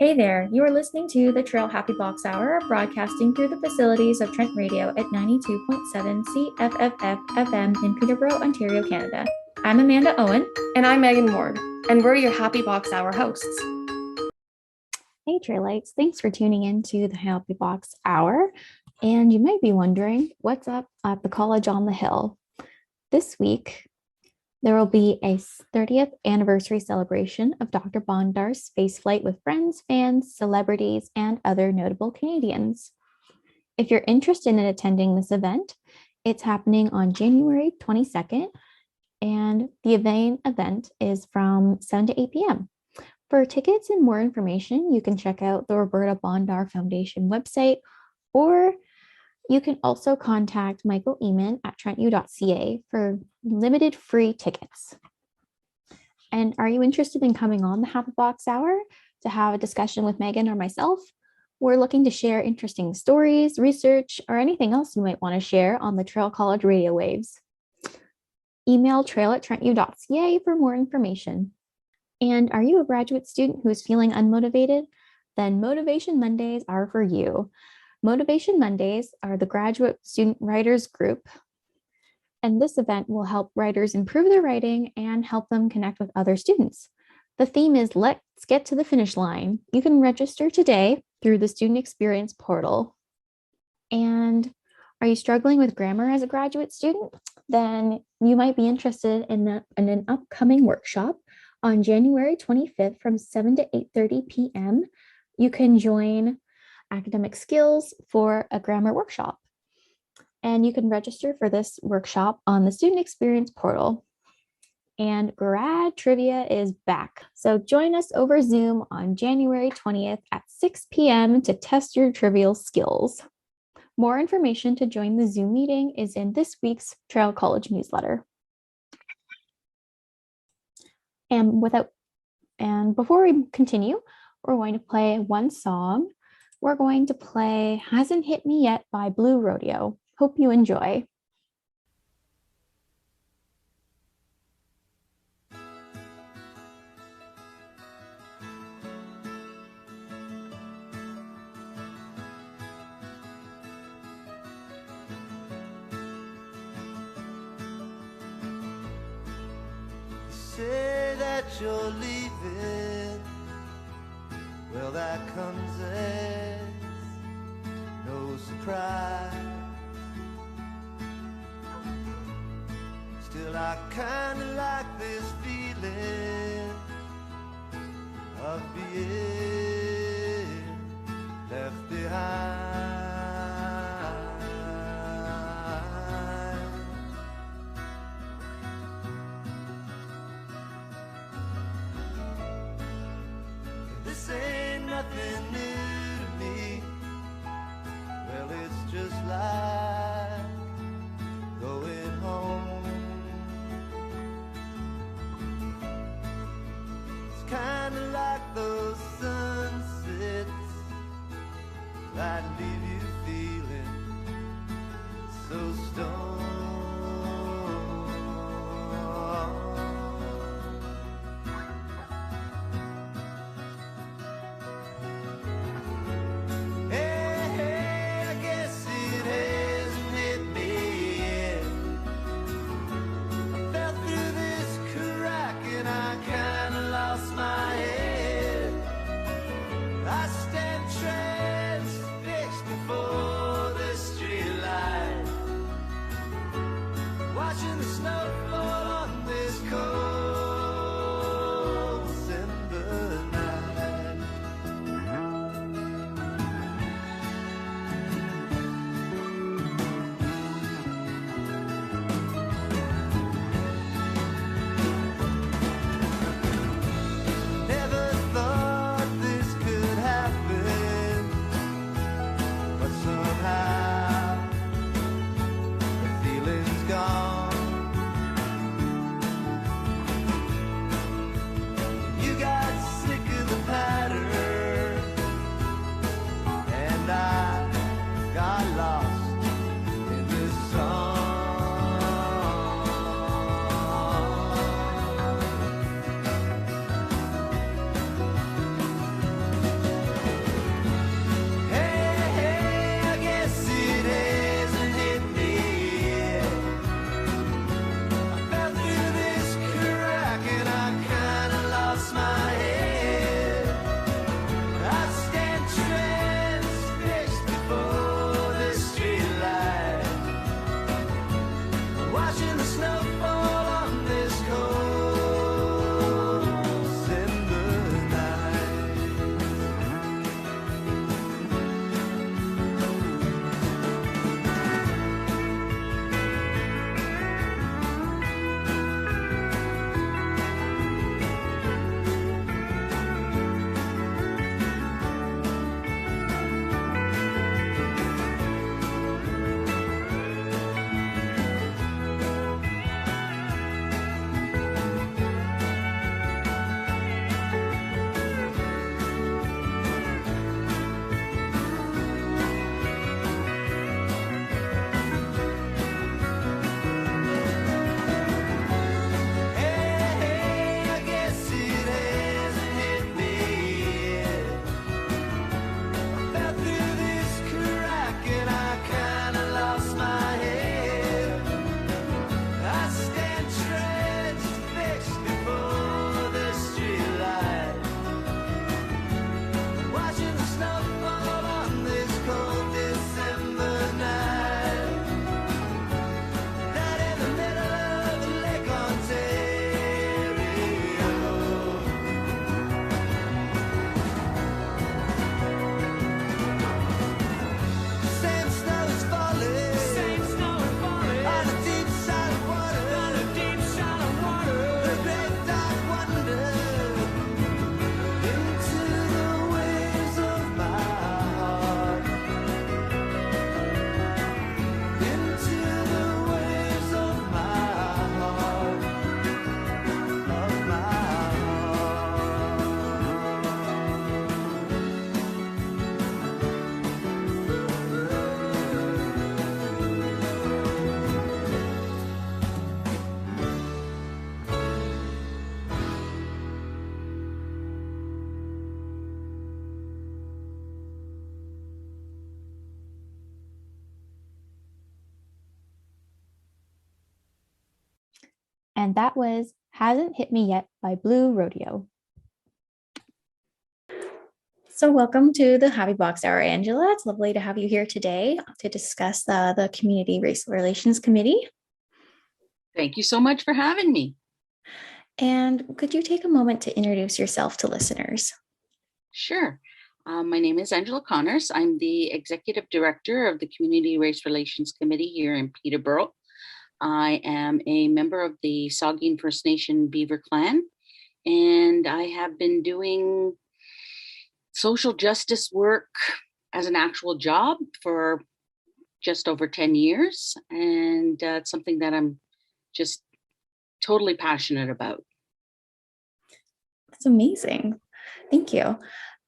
Hey there, you are listening to the Traill Happy Box Hour, broadcasting through the facilities of Trent Radio at 92.7 CFFF FM in Peterborough, Ontario, Canada. I'm Amanda Owen. And I'm Megan Ward, and we're your Happy Box Hour hosts. Hey Traillites, thanks for tuning in to the Happy Box Hour. And you might be wondering, what's up at the College on the Hill? This week, there will be a 30th anniversary celebration of Dr. Bondar's spaceflight with friends, fans, celebrities, and other notable Canadians. If you're interested in attending this event, it's happening on January 22nd, and the event is from 7 to 8 p.m. For tickets and more information, you can check out the Roberta Bondar Foundation website, or you can also contact Michael Eamon at trentu.ca for limited free tickets. And are you interested in coming on the Happy Box Hour to have a discussion with Megan or myself? We're looking to share interesting stories, research, or anything else you might want to share on the Traill College radio waves. Email traill@trentu.ca for more information. And are you a graduate student who is feeling unmotivated? Then Motivation Mondays are for you. Motivation Mondays are the graduate student writers group, and this event will help writers improve their writing and help them connect with other students. The theme is Let's Get to the Finish Line. You can register today through the Student Experience portal. And are you struggling with grammar as a graduate student? Then you might be interested in an upcoming workshop on January 25th from 7 to 8:30 p.m. You can join Academic Skills for a grammar workshop. And you can register for this workshop on the Student Experience portal. And grad trivia is back. So join us over Zoom on January 20th at 6 p.m. to test your trivial skills. More information to join the Zoom meeting is in this week's Traill College newsletter. And before we continue, we're going to play one song. We're going to play Hasn't Hit Me Yet by Blue Rodeo. Hope you enjoy. Say that you're leaving, well, that comes as no surprise. Still, I kinda like this feeling of being left behind. This ain't nothing new to me. Well, it's just like going home. It's kinda like those and that was Hasn't Hit Me Yet by Blue Rodeo. So welcome to the Happy Box Hour, Angela. It's lovely to have you here today to discuss the Community Race Relations Committee. Thank you so much for having me. And could you take a moment to introduce yourself to listeners? Sure. My name is Angela Connors. I'm the Executive Director of the Community Race Relations Committee here in Peterborough. I am a member of the Saugeen First Nation Beaver Clan, and I have been doing social justice work as an actual job for just over 10 years. And it's something that I'm just totally passionate about. That's amazing. Thank you.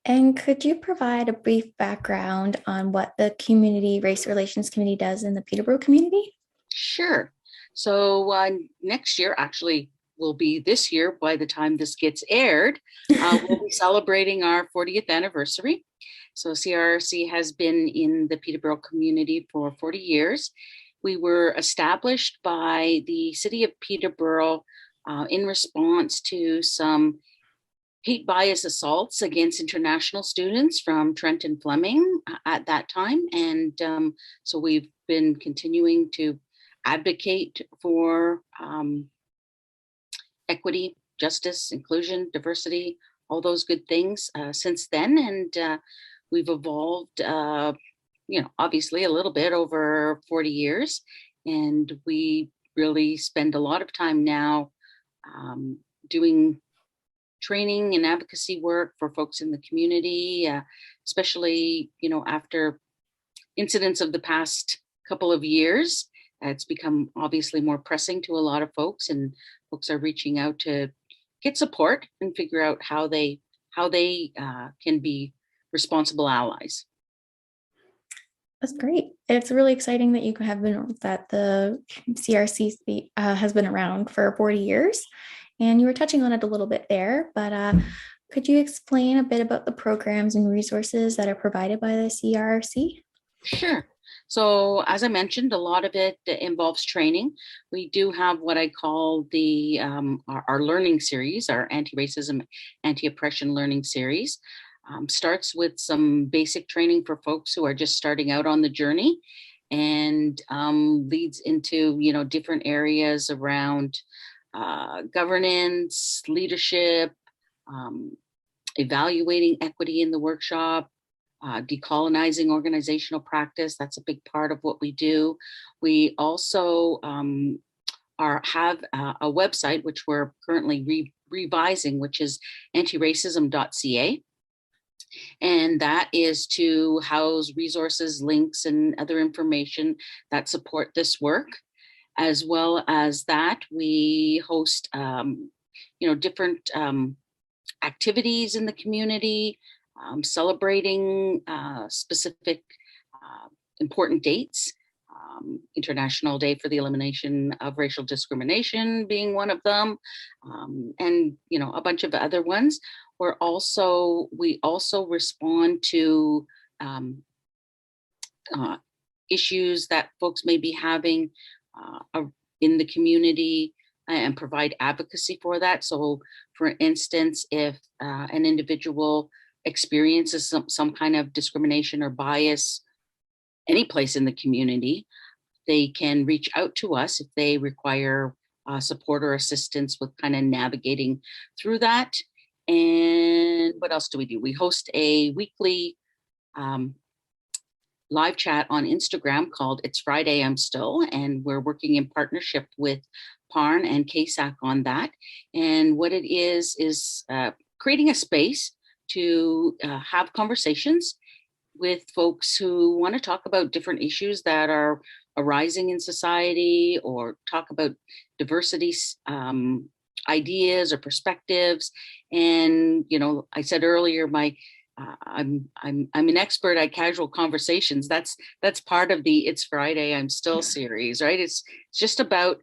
And could you provide a brief background on what the Community Race Relations Committee does in the Peterborough community? Sure. So next year, actually, will be this year by the time this gets aired, we'll be celebrating our 40th anniversary. So CRRC has been in the Peterborough community for 40 years. We were established by the city of Peterborough in response to some hate bias assaults against international students from Trent and Fleming at that time. And so we've been continuing to advocate for equity, justice, inclusion, diversity, all those good things since then. And we've evolved, obviously a little bit over 40 years. And we really spend a lot of time now doing training and advocacy work for folks in the community, especially, after incidents of the past couple of years. It's become obviously more pressing to a lot of folks, and folks are reaching out to get support and figure out how they can be responsible allies. That's great. It's really exciting that that the CRC has been around for 40 years, and you were touching on it a little bit there, but could you explain a bit about the programs and resources that are provided by the CRC? Sure. So as I mentioned, a lot of it involves training. We do have what I call the our learning series, our anti-racism, anti-oppression learning series. Starts with some basic training for folks who are just starting out on the journey, and leads into different areas around governance, leadership, evaluating equity in the workshop, decolonizing organizational practice. That's a big part of what we do. We also have a website, which we're currently revising, which is antiracism.ca. And that is to house resources, links, and other information that support this work. As well as that, we host, different activities in the community, celebrating specific important dates. International Day for the Elimination of Racial Discrimination being one of them, and a bunch of other ones. We also respond to issues that folks may be having in the community and provide advocacy for that. So, for instance, if an individual experiences some kind of discrimination or bias any place in the community, they can reach out to us if they require support or assistance with kind of navigating through that. And what else do? We host a weekly live chat on Instagram called It's Friday, I'm Still, and we're working in partnership with PARN and KSAC on that. And what it is creating a space to have conversations with folks who want to talk about different issues that are arising in society, or talk about diversity ideas or perspectives. And I said earlier, I'm an expert at casual conversations. That's part of the It's Friday, I'm Still series, right? It's just about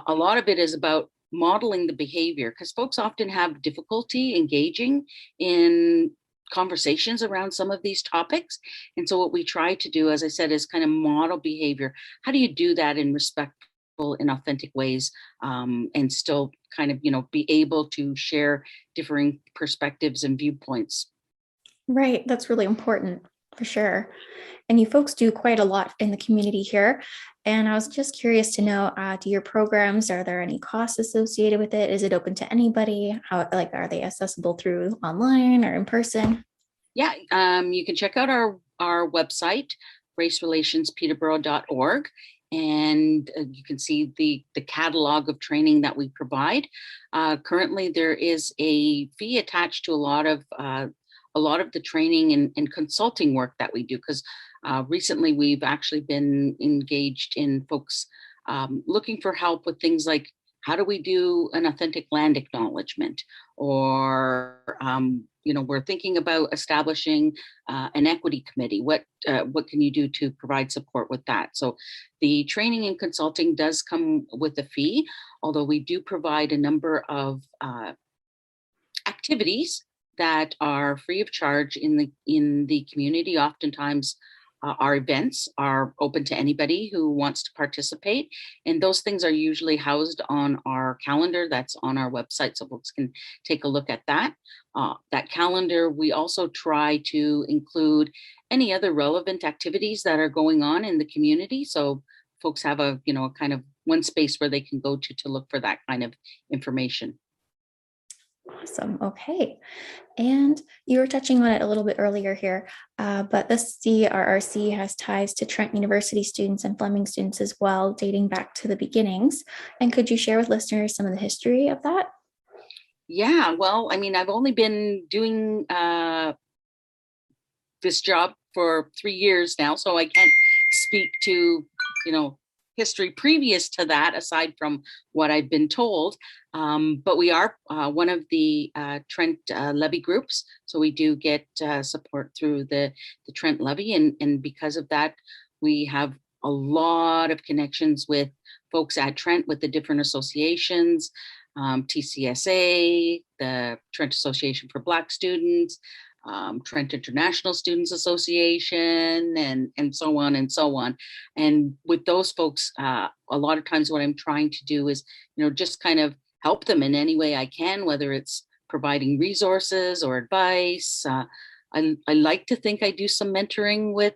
a lot of it is about modeling the behavior, because folks often have difficulty engaging in conversations around some of these topics. And so what we try to do, as I said, is kind of model behavior. How do you do that in respectful in authentic ways, and still kind of, be able to share differing perspectives and viewpoints. Right. That's really important for sure. And you folks do quite a lot in the community here. And I was just curious to know, do your programs, are there any costs associated with it? Is it open to anybody? How, like, are they accessible through online or in person? Yeah, you can check out our website, racerelationspeterborough.org, and you can see the catalog of training that we provide. Currently, there is a fee attached to a lot of the training and consulting work that we do, because recently we've actually been engaged in folks looking for help with things like, how do we do an authentic land acknowledgement? Or, we're thinking about establishing an equity committee. What can you do to provide support with that? So the training and consulting does come with a fee, although we do provide a number of activities that are free of charge in the community. Oftentimes, our events are open to anybody who wants to participate, and those things are usually housed on our calendar that's on our website, so folks can take a look at that. That calendar, we also try to include any other relevant activities that are going on in the community, so folks have a kind of one space where they can go to look for that kind of information. Awesome. Okay. And you were touching on it a little bit earlier here, but the CRRC has ties to Trent University students and Fleming students as well, dating back to the beginnings. And could you share with listeners some of the history of that? Yeah, well, I mean, I've only been doing this job for 3 years now, so I can't speak to, history previous to that, aside from what I've been told. But we are one of the Trent levy groups, so we do get support through the Trent levy, and because of that, we have a lot of connections with folks at Trent, with the different associations, TCSA, the Trent Association for Black Students, Trent International Students Association, and so on and so on. And with those folks, a lot of times what I'm trying to do is, just kind of help them in any way I can, whether it's providing resources or advice. I like to think I do some mentoring with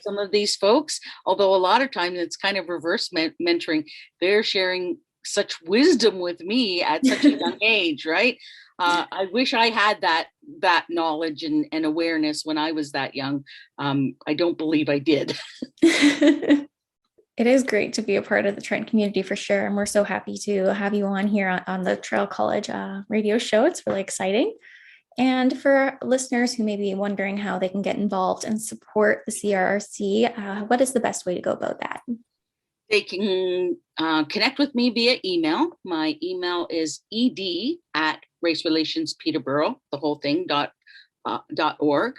some of these folks, although a lot of times it's kind of reverse mentoring. They're sharing such wisdom with me at such a young age, right? I wish I had that knowledge and awareness when I was that young. I don't believe I did. It is great to be a part of the Trent community for sure. And we're so happy to have you on here on the Traill College radio show. It's really exciting. And for listeners who may be wondering how they can get involved and support the CRRC, what is the best way to go about that? They can connect with me via email. My email is ed@racerelationspeterborough, the whole thing, .org.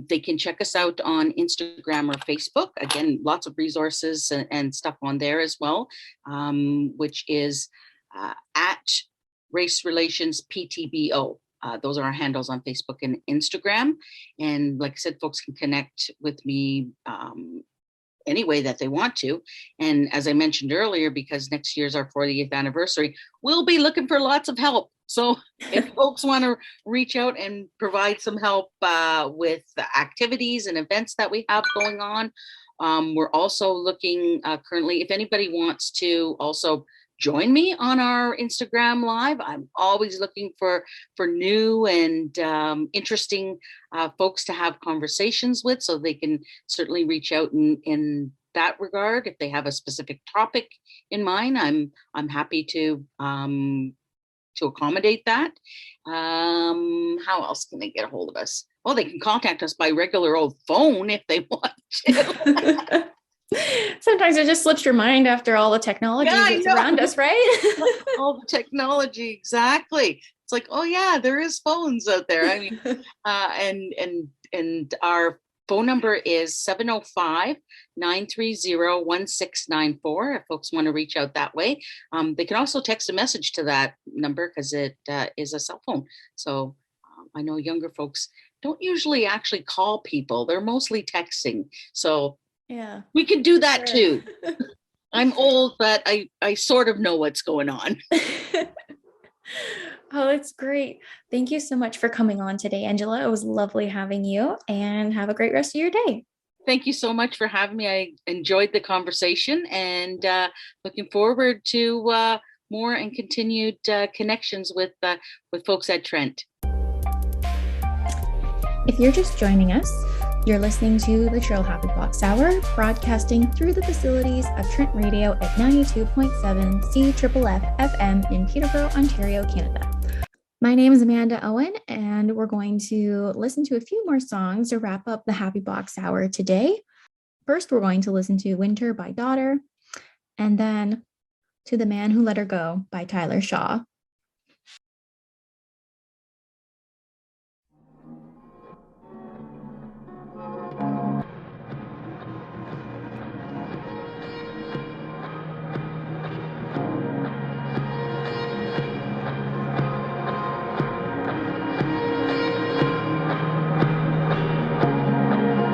They can check us out on Instagram or Facebook. Again, lots of resources and stuff on there as well, which is at Race Relations PTBO. Those are our handles on Facebook and Instagram. And like I said, folks can connect with me any way that they want to. And as I mentioned earlier, because next year's our 40th anniversary, we'll be looking for lots of help. So if folks want to reach out and provide some help with the activities and events that we have going on, we're also looking currently, if anybody wants to also join me on our Instagram live. I'm always looking for new and interesting folks to have conversations with, so they can certainly reach out in that regard. If they have a specific topic in mind, I'm happy to accommodate that. How else can they get a hold of us? Well, they can contact us by regular old phone if they want to. Sometimes it just slips your mind after all the technology that's around us, right? All the technology, exactly. It's like, oh yeah, there is phones out there. I mean, and our phone number is 705-930-1694 if folks want to reach out that way. They can also text a message to that number because it is a cell phone. So I know younger folks don't usually actually call people. They're mostly texting. So yeah, we can do that too. I'm old, but I sort of know what's going on. Oh, that's great. Thank you so much for coming on today, Angela. It was lovely having you, and have a great rest of your day. Thank you so much for having me. I enjoyed the conversation, and looking forward to more and continued connections with folks at Trent. If you're just joining us, you're listening to the Traill Happy Box Hour, broadcasting through the facilities of Trent Radio at 92.7 CFFF FM in Peterborough, Ontario, Canada. My name is Amanda Owen, and we're going to listen to a few more songs to wrap up the Happy Box Hour today. First, we're going to listen to Winter by Daughter, and then To the Man Who Let Her Go by Tyler Shaw.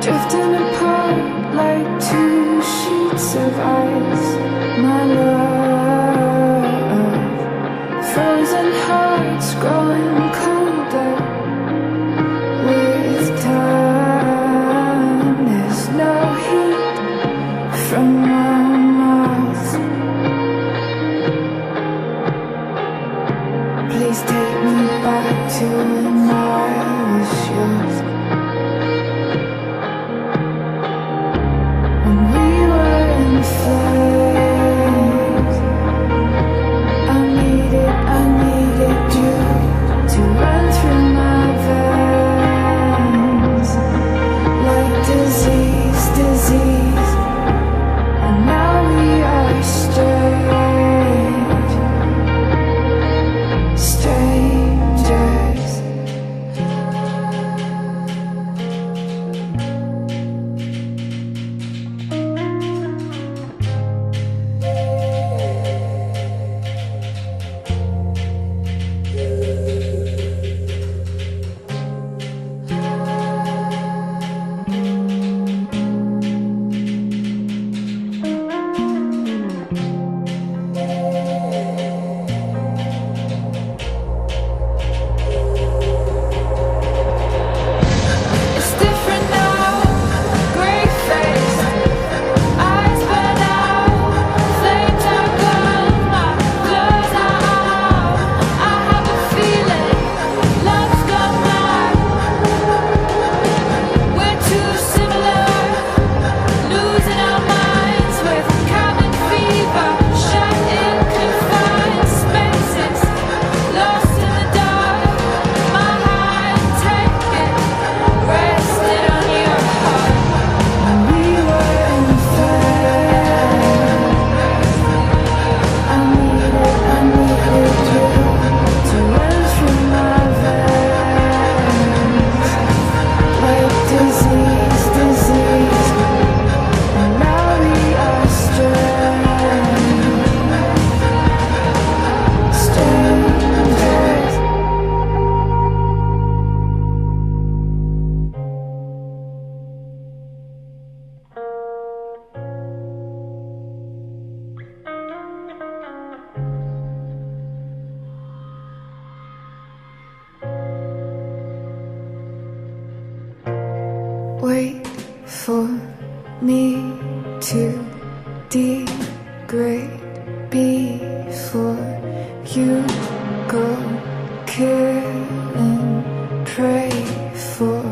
Drifting apart like two sheets of ice, my love. Frozen hearts growing colder with time. There's no heat from my mouth. Please take me back to when I was yours. Flames. I needed you to run through my veins like disease, and now we are strangers. Wait for me to degrade before you go. Kill and pray for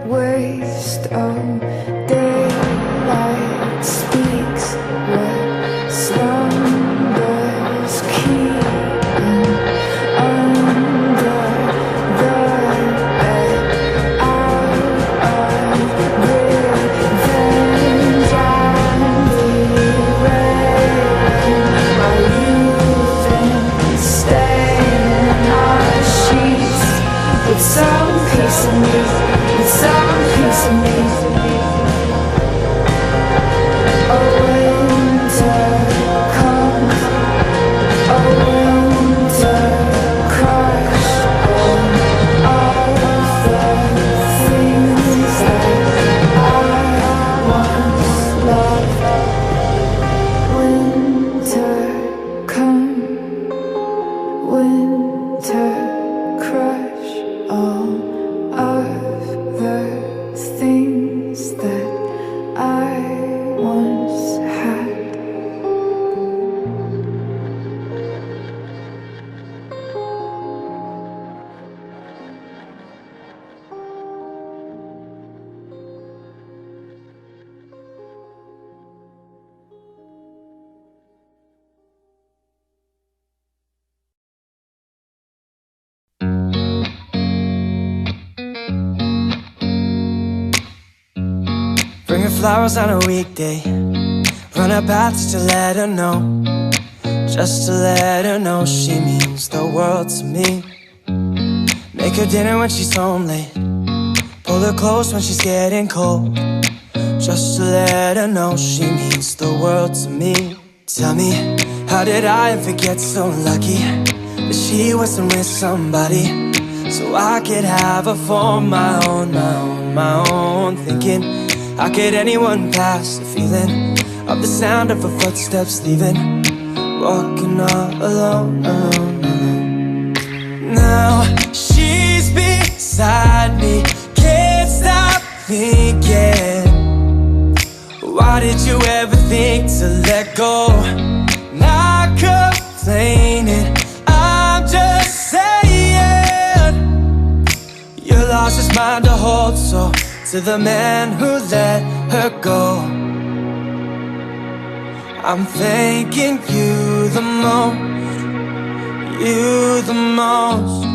waste of daylight speaks what slumbers keep under the bed. Some piece of me, with some piece of me. A winter comes, a winter crush on all the things that I once loved. When Bring her flowers on a weekday. Run her path just to let her know. Just to let her know she means the world to me. Make her dinner when she's home late. Pull her close when she's getting cold. Just to let her know she means the world to me. Tell me, how did I ever get so lucky that she wasn't with somebody so I could have her for my own. Thinking, how could anyone pass the feeling of the sound of her footsteps leaving? Walking all alone. Now she's beside me, can't stop thinking. Why did you ever think to let go? Not complaining, I'm just saying. You lost his mind to hold, so to the man who let her go, I'm thanking you the most, you the most.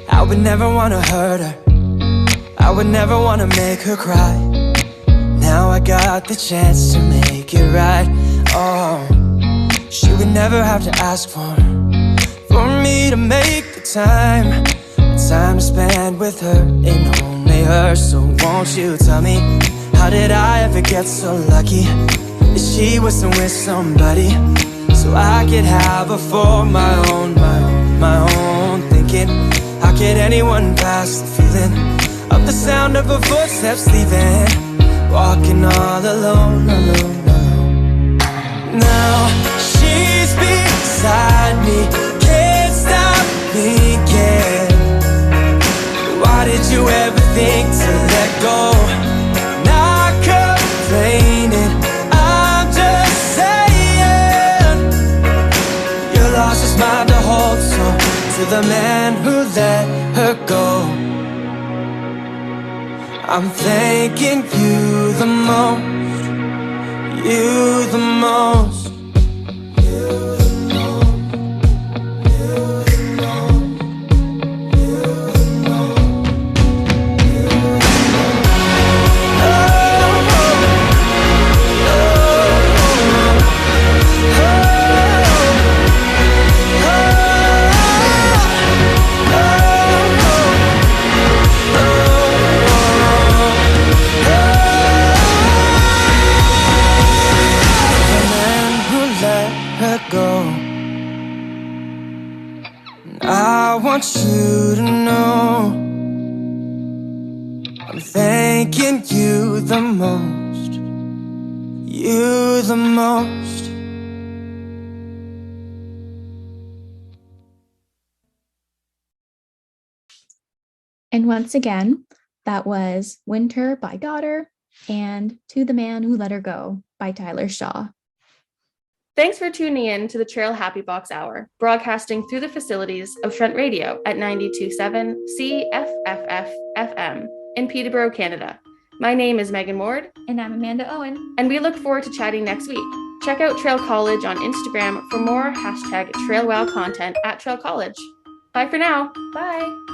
I would never wanna hurt her, I would never wanna make her cry. Now I got the chance to make it right. Oh, she would never have to ask for me to make the time to spend with her ain't only hers. So won't you tell me, how did I ever get so lucky that she wasn't with somebody so I could have her for my own. Thinking, how could anyone pass the feeling of the sound of her footsteps leaving? Walking all alone. Now she's beside me, can't stop thinking. Why did you ever think to let go? Not complaining, I'm just saying. You lost his mind to hold, so to the man who let her go, I'm thanking you the most, you the most. I want you to know I'm thanking you the most, you the most. And once again, that was Winter by Daughter and To the Man Who Let Her Go by Tyler Shaw. Thanks for tuning in to the Traill Happy Box Hour, broadcasting through the facilities of Trent Radio at 92.7 CFFF FM in Peterborough, Canada. My name is Megan Ward. And I'm Amanda Owen. And we look forward to chatting next week. Check out Traill College on Instagram for more #TraillWow content at Traill College. Bye for now. Bye.